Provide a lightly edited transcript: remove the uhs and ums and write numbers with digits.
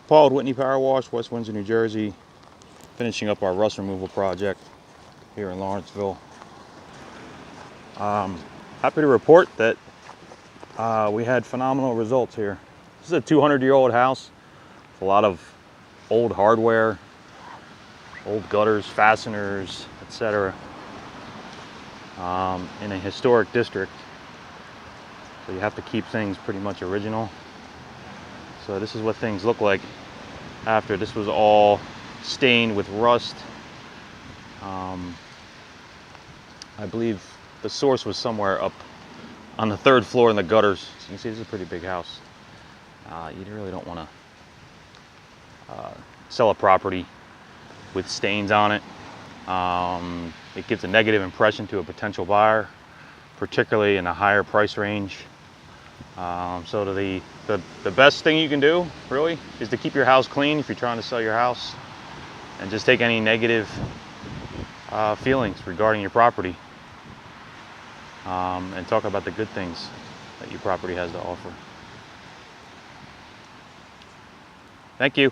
Paul with Whitney Powerwash, West Windsor, New Jersey, finishing up our rust removal project here in Lawrenceville. Happy to report that we had phenomenal results here. This is a 200-year-old house with a lot of old hardware, old gutters, fasteners, etc. In a historic district. So you have to keep things pretty much original. So this is what things look like after. This was all stained with rust. I believe the source was somewhere up on the 3rd floor in the gutters. So you can see this is a pretty big house. You really don't want to sell a property with stains on it. It gives a negative impression to a potential buyer, particularly in a higher price range. So the best thing you can do, really, is to keep your house clean if you're trying to sell your house, and just take any negative feelings regarding your property, and talk about the good things that your property has to offer. Thank you.